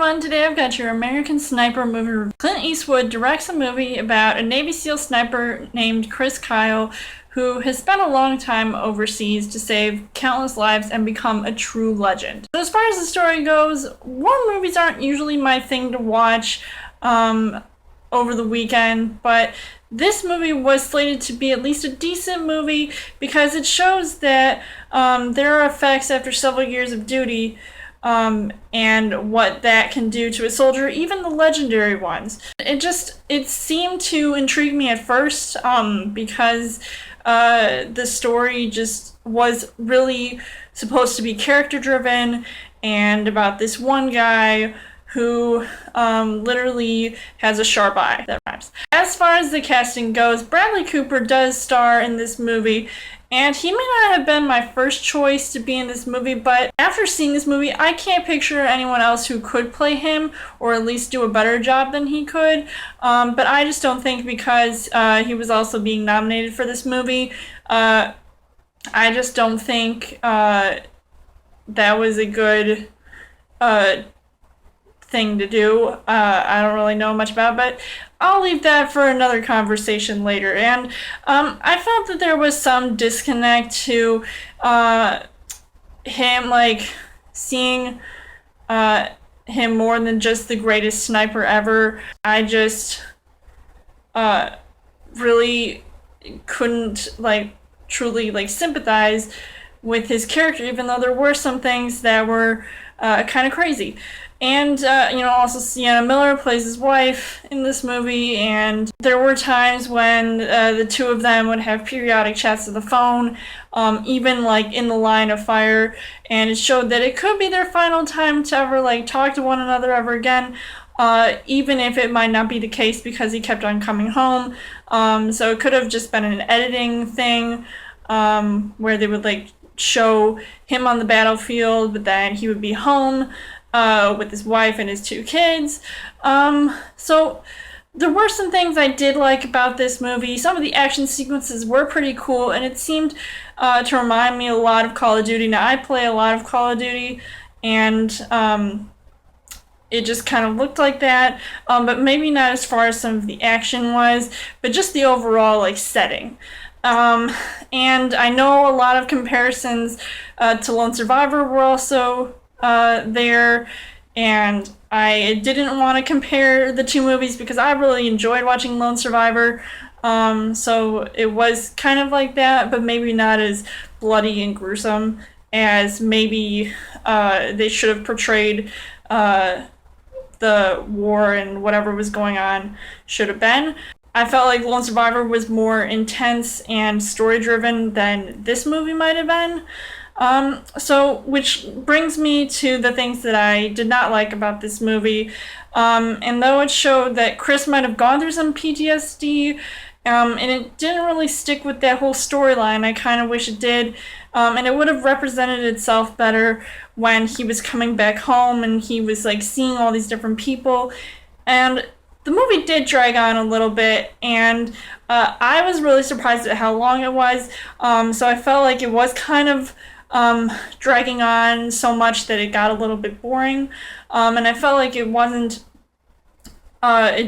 everyone, today I've got your American Sniper movie review. Clint Eastwood directs a movie about a Navy SEAL sniper named Chris Kyle who has spent a long time overseas to save countless lives and become a true legend. So as far as the story goes, war movies aren't usually my thing to watch over the weekend, but this movie was slated to be at least a decent movie because it shows that there are effects after several years of duty and what that can do to a soldier, even the legendary ones. It seemed to intrigue me at first because the story just was really supposed to be character driven and about this one guy who literally has a sharp eye. That rhymes. As far as the casting goes, Bradley Cooper does star in this movie, and he may not have been my first choice to be in this movie, but after seeing this movie, I can't picture anyone else who could play him, or at least do a better job than he could. But I just don't think because he was also being nominated for this movie, I just don't think that was a good thing to do. I don't really know much about it, but I'll leave that for another conversation later. And I felt that there was some disconnect to him, like seeing him more than just the greatest sniper ever. I just really couldn't truly sympathize with his character, even though there were some things that were kind of crazy. And, also Sienna Miller plays his wife in this movie, and there were times when the two of them would have periodic chats on the phone, even, in the line of fire, and it showed that it could be their final time to ever, talk to one another ever again, even if it might not be the case because he kept on coming home. So it could have just been an editing thing, where they would, show him on the battlefield, but then he would be home with his wife and his two kids. So there were some things I did like about this movie. Some of the action sequences were pretty cool, and it seemed to remind me a lot of Call of Duty. Now, I play a lot of Call of Duty, and it just kind of looked like that, but maybe not as far as some of the action was, but just the overall setting. And I know a lot of comparisons to Lone Survivor were also there, and I didn't want to compare the two movies because I really enjoyed watching Lone Survivor, so it was kind of like that, but maybe not as bloody and gruesome as maybe they should have portrayed the war and whatever was going on should have been. I felt like Lone Survivor was more intense and story-driven than this movie might have been. Which brings me to the things that I did not like about this movie. And though it showed that Chris might have gone through some PTSD, and it didn't really stick with that whole storyline, I kind of wish it did. And it would have represented itself better when he was coming back home and he was seeing all these different people. And the movie did drag on a little bit, and I was really surprised at how long it was. So I felt like it was kind of dragging on so much that it got a little bit boring. And I felt like it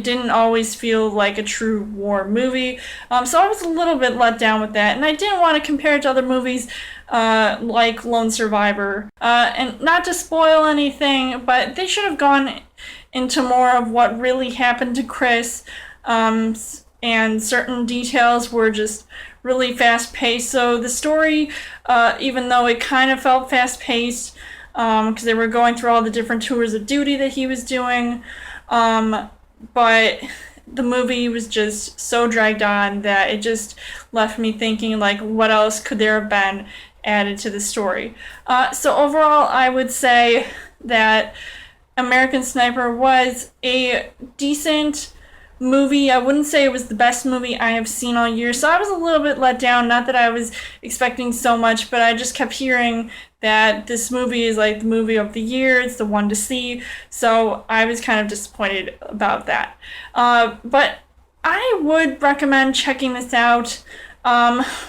didn't always feel like a true war movie. So I was a little bit let down with that. And I didn't want to compare it to other movies like Lone Survivor. And not to spoil anything, but they should have gone into more of what really happened to Chris, and certain details were just really fast-paced. So the story, even though it kind of felt fast-paced, because they were going through all the different tours of duty that he was doing, but the movie was just so dragged on that it just left me thinking, what else could there have been added to the story? So overall, I would say that American Sniper was a decent movie. I wouldn't say it was the best movie I have seen all year, so I was a little bit let down. Not that I was expecting so much, but I just kept hearing that this movie is the movie of the year, it's the one to see, so I was kind of disappointed about that. But I would recommend checking this out,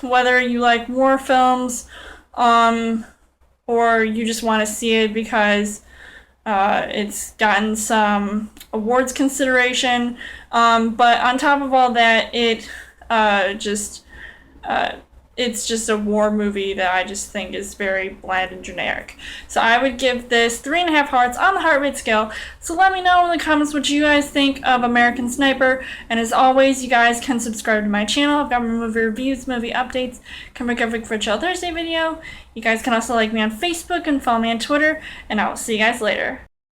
whether you like war films, or you just want to see it because It's gotten some awards consideration, but on top of all that, it's just a war movie that I just think is very bland and generic. So I would give this 3.5 hearts on the heart rate scale. So let me know in the comments what you guys think of American Sniper. And as always, you guys can subscribe to my channel. I've got movie reviews, movie updates, come back every for Chill Thursday video. You guys can also like me on Facebook and follow me on Twitter. And I will see you guys later.